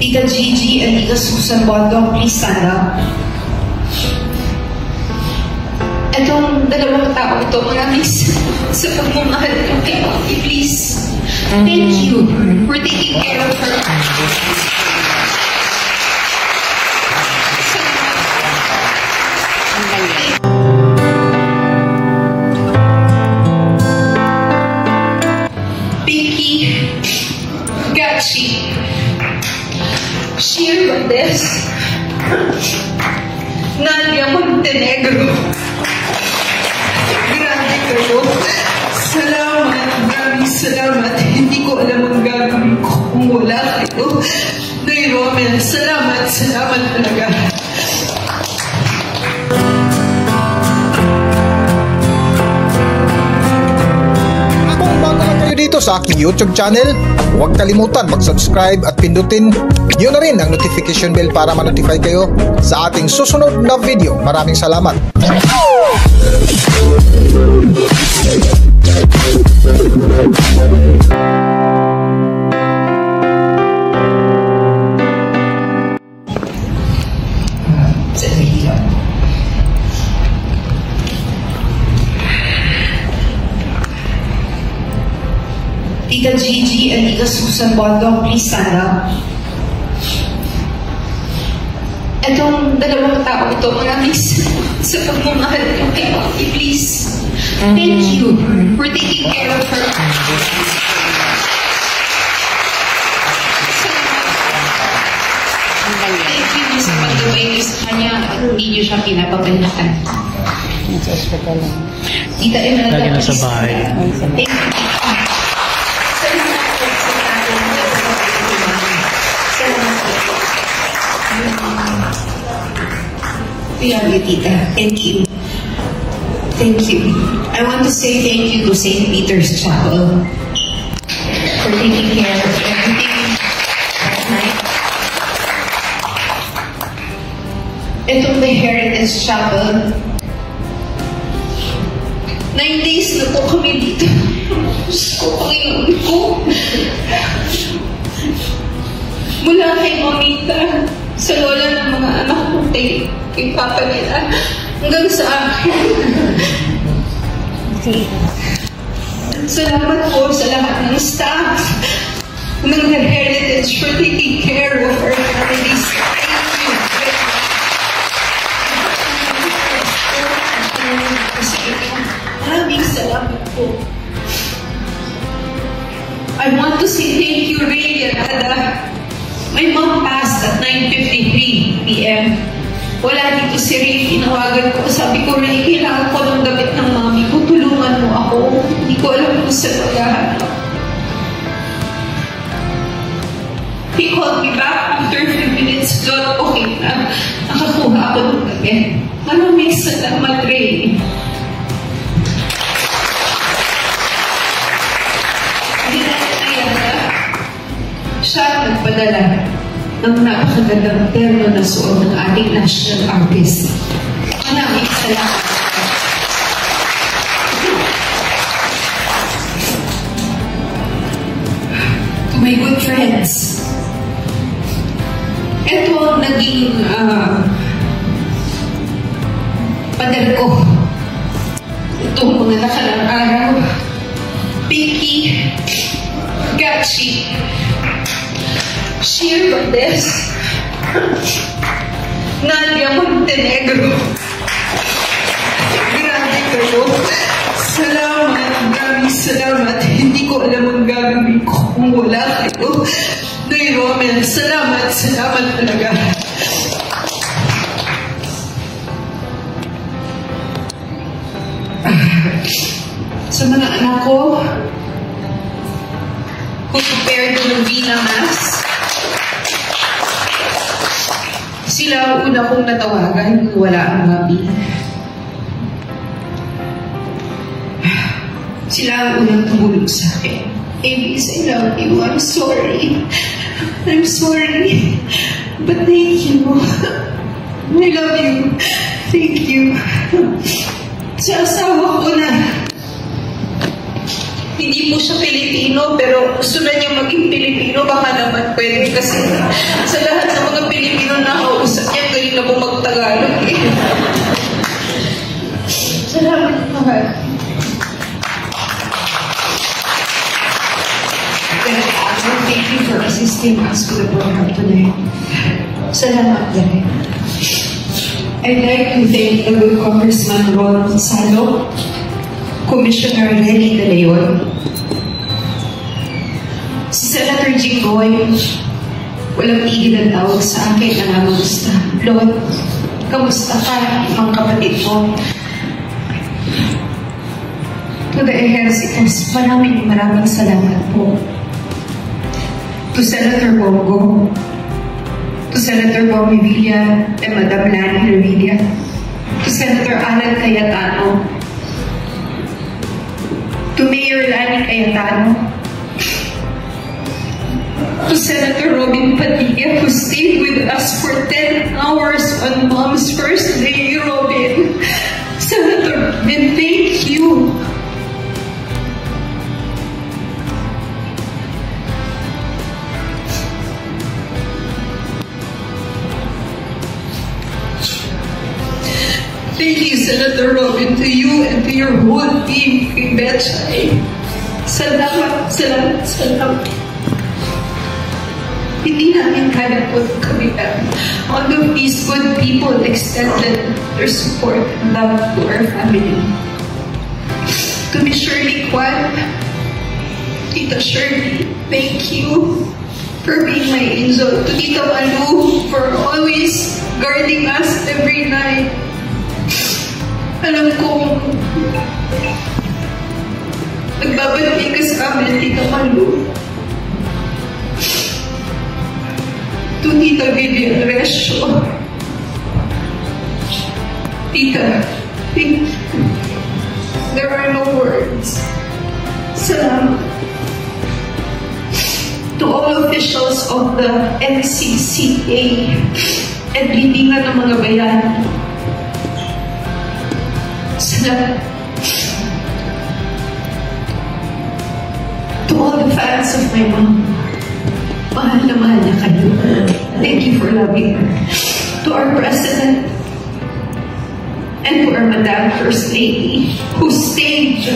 Tita Gigi and Tita Susan Bondong, please stand up. Itong dalawang tao ito, maraming sa pagmamahal ko kay Mami, please. Thank you for taking care of her. Pinky, Gachi, Sheer Valdez, Nadia Montenegro. Grabe kayo. Salamat, maraming salamat. Hindi ko alam ang gagawin ko kung wala kayo. Nay Romel, salamat talaga. Kung bago lang kayo dito sa aking YouTube channel, huwag kalimutan mag-subscribe at pindutin yun na rin ang notification bell para ma-notify kayo sa ating susunod na video. Maraming salamat. Tita Gigi and Tita Susan Bondong, please stand up. Itong dalawang tao ito, maraming sa pagmamahal ko kay Mami, please. Thank you for taking care of her. Thank you sa pag-gawin niyo sa kanya at hindi niyo siya pinapabalikan. Nasa hospital lang. Tita Imelda, lagi nasa bahay. Thank you. We love you, Tita. Thank you. Thank you. I want to say thank you to St. Peter's Chapel for taking care of everything at night. Itong the Heritage Chapel, 9 days na po kami dito. Diyos ko, Panginoon ko. Mula kay Mamita, sa lola ng mga anak ko, kay Papa nila, hanggang sa akin. Salamat po sa lahat ng staff ng The Heritage for taking care of our families. Maraming salamat po. I want to say thank you, Ray and Ada. My mom passed at 9:53 p.m. Wala dito si Ray. Tinawagan ko. Sabi ko, Ray, kailangan ko ng damit ng mami ko. Tulungan mo ako. Hindi ko alam kung saan maghahanap. He called me back after 5 minutes. God, okay na. Nakakuha ako ng damit. Maraming salamat, Ray. Siya nagpadala ng napakagandang terno na suot ng ating national artist. Maraming salamat. To my good friends, ito ang naging pader ko. Itong mga nakalang araw. Pinky, Gachi, Sheer Valdez, Nadia Montenegro. Grabe kayo. Salamat, maraming salamat. Hindi ko alam ang gagawin ko kung wala kayo. Nay Romel, salamat talaga. Sa mga anak ko, who prepared the Novena Mass, sila ang una kong natawagan kung wala ang mami. Sila ang unang tumulong sa akin. Avis, I love you. I'm sorry. I'm sorry. But thank you. I love you. Thank you. Sa asawa ko na Hindi po siya Pilipino, pero gusto na niya maging Pilipino. Baka naman pwede kasi sa lahat ng mga Pilipino na nakausap niya, galing na po mag-Tagalog eh. Salamat naman. Thank you for assisting us with the program today. Salamat din. I'd like to thank the good Congressman Ron Salo, Commissioner Nelly De Leon, si Senator Jinggoy, walang tigil ang tawag sa akin na namusta. Lord, kamusta ka, mga kapatid mo? To the Ejercitos, maraming salamat po. To Senator Bongo, to Senator Bobby Villa and Madam Lani Revilla, to Senator Alan Cayetano, to Mayor Lani Cayetano, to Senator Robin Padilla, who stayed with us for 10 hours on Mom's first day. Robin, Senator Robin, thank you. Thank you, Senator Robin, to you and to your whole team in Betchay. Salamat, salamat, salamat. Hindi namin kaya po kami all of these good people extended their support and love to our family. To Miss Shirley Kwan, Tita Shirley, thank you for being my angel. To Tita Malu, for always guarding us every night. Alam kong nagbabalik ka sa amin, Tita Malu. To Tita Vivian Resio. Tita, thank you. There are no words. Salamat. To all officials of the NCCA and libingan ng mga bayan. Salamat. To all the fans of my mom, mahal na mahal na kayo. Thank you for loving her. To our President and to our Madam First Lady, who stayed,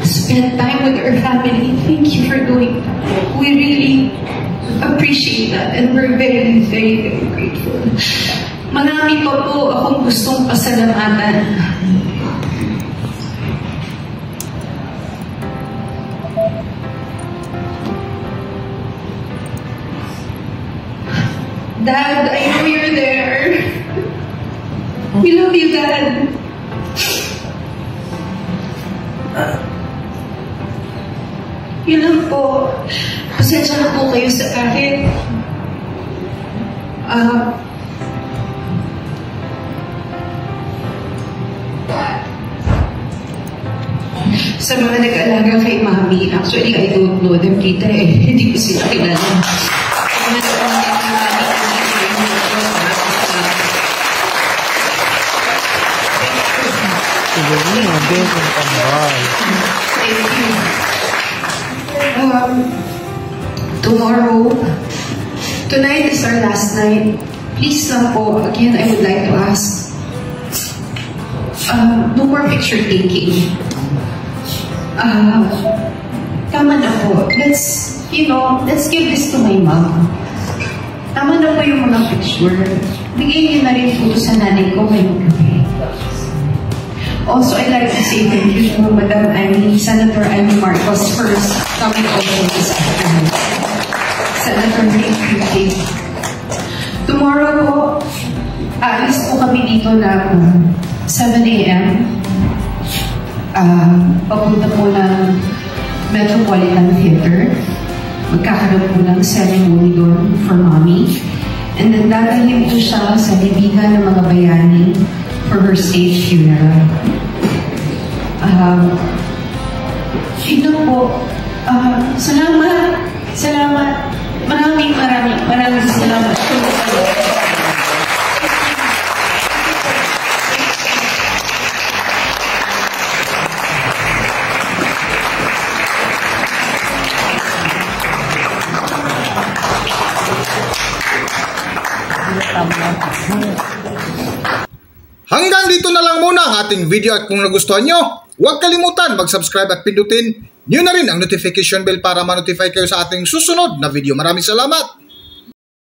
spend time with our family. Thank you for doing that. We really appreciate that and we're very, very, very grateful. Marami pa po akong gustong pasalamatan. Dad, I know you're there. We love you, Dad. Yun lang po. Pasensya na po kayo sa akin. Sa mga nag-alaga kay Mami, actually, I don't know them, Tita, eh. Hindi ko sila kilala. Thank you. Tomorrow, tonight is our last night. Please lang po, again, I would like to ask, no more picture taking. Tama na po. Let's give this to my mom. Tama na po yung mga picture. Bigay niyo na rin po sa nanay ko ngayong gabi. Also, I'd like to say thank you to Madam Amy, Senator Amy Marcos, for coming over this afternoon. Senator Rick, tomorrow po, alis po kami dito ng 7 a.m. Papunta po ng Metropolitan Theater. Magkakaroon po ng ceremony doon for Mommy. And then dadalhin po siya sa libingan ng mga bayani for her state funeral. Ito po, salamat. Maraming salamat. Hanggang dito na lang muna ang ating video at kung nagustuhan nyo, huwag kalimutan mag-subscribe at pindutin nyo na rin ang notification bell para ma-notify kayo sa ating susunod na video. Maraming salamat!